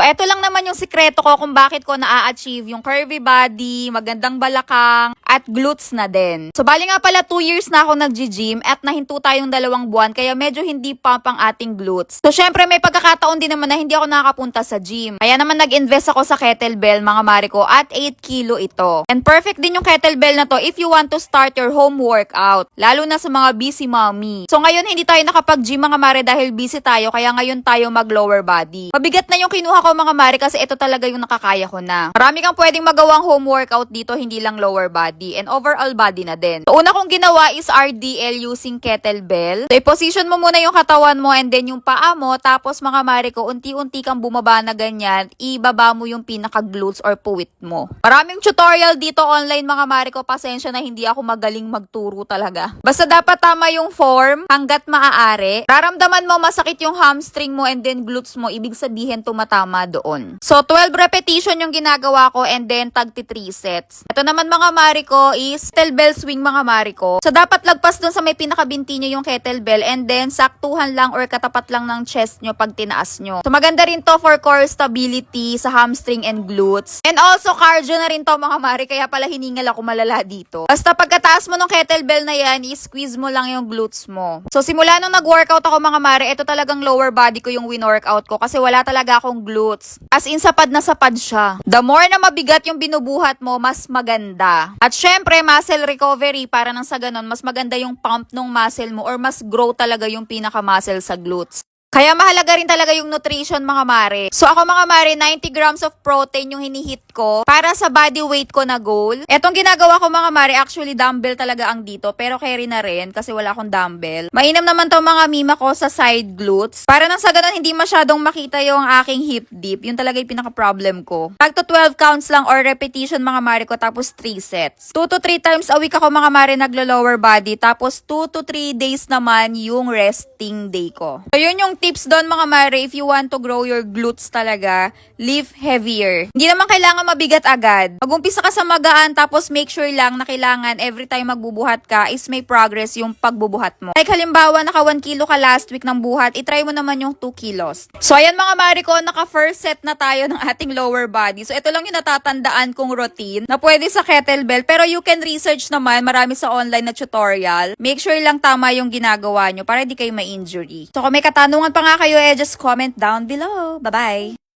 So, eto lang naman yung sikreto ko kung bakit ko na-achieve yung curvy body, magandang balakang, at glutes na din. So, bali nga pala 2 years na ako nag-gym at nahinto tayong 2 buwan kaya medyo hindi pump ang ating glutes. So, syempre may pagkakataon din naman na hindi ako nakakapunta sa gym. Kaya naman nag-invest ako sa kettlebell mga mariko at 8 kilo ito. And perfect din yung kettlebell na to if you want to start your home workout. Lalo na sa mga busy mommy. So, ngayon hindi tayo nakapag-gym mga mare dahil busy tayo kaya ngayon tayo mag-lower body. Mabigat na yung kinuha ko mga mare kasi ito talaga yung nakakaya ko na. Marami kang pwedeng magawang home workout dito, hindi lang lower body and overall body na din. So, una kong ginawa is RDL using kettlebell. So, i-position mo muna yung katawan mo and then yung paa mo, tapos mga mare ko, unti-unti kang bumaba na ganyan, ibaba mo yung pinaka-glutes or puwit mo. Maraming tutorial dito online mga mare ko, pasensya na hindi ako magaling magturo talaga. Basta dapat tama yung form hanggat maaari. Raramdaman mo masakit yung hamstring mo and then glutes mo, ibig sabihin tumatama doon. So, 12 repetition yung ginagawa ko and then tagti 3 sets. Ito naman mga mare ko is kettlebell swing mga mare ko. So, dapat lagpas dun sa may pinakabinti nyo yung kettlebell and then saktuhan lang or katapat lang ng chest nyo pag tinaas nyo. So, maganda rin to for core stability sa hamstring and glutes. And also, cardio na rin to mga mare, kaya pala hiningal ako malala dito. Basta pagkataas mo ng kettlebell na yan, i-squeeze mo lang yung glutes mo. So, simula nung nag-workout ako mga mare, ito talagang lower body ko yung win-workout ko kasi wala talaga akong glutes. As in, sapad na sapad siya. The more na mabigat yung binubuhat mo, mas maganda. At syempre, muscle recovery para nang sa ganon, mas maganda yung pump ng muscle mo or mas grow talaga yung pinaka-muscle sa glutes. Kaya mahalaga rin talaga yung nutrition mga mare. So ako mga mare, 90 grams of protein yung hinihit ko para sa body weight ko na goal. Etong ginagawa ko mga mare, actually dumbbell talaga ang dito pero carry na rin kasi wala akong dumbbell. Mainam naman to mga mima ko sa side glutes. Para nang sa ganun hindi masyadong makita yung aking hip dip. Yun talaga yung pinaka-problem ko. Tag to 12 counts lang or repetition mga mare ko tapos 3 sets. 2 to 3 times a week ako mga mare naglo-lower body tapos 2 to 3 days naman yung resting day ko. So yun yung tips doon mga mare, if you want to grow your glutes talaga, lift heavier. Hindi naman kailangan mabigat agad. Mag-umpisa ka sa magaan tapos make sure lang na kailangan every time magbubuhat ka is may progress yung pagbubuhat mo. Like halimbawa naka 1 kilo ka last week ng buhat, itry mo naman yung 2 kilos. So ayan mga mare ko, naka first set na tayo ng ating lower body. So ito lang yung natatandaan kong routine na pwede sa kettlebell pero you can research naman, marami sa online na tutorial. Make sure lang tama yung ginagawa nyo para di kayo ma-injury. So kung may katanungan pa nga kayo, just comment down below. Bye-bye!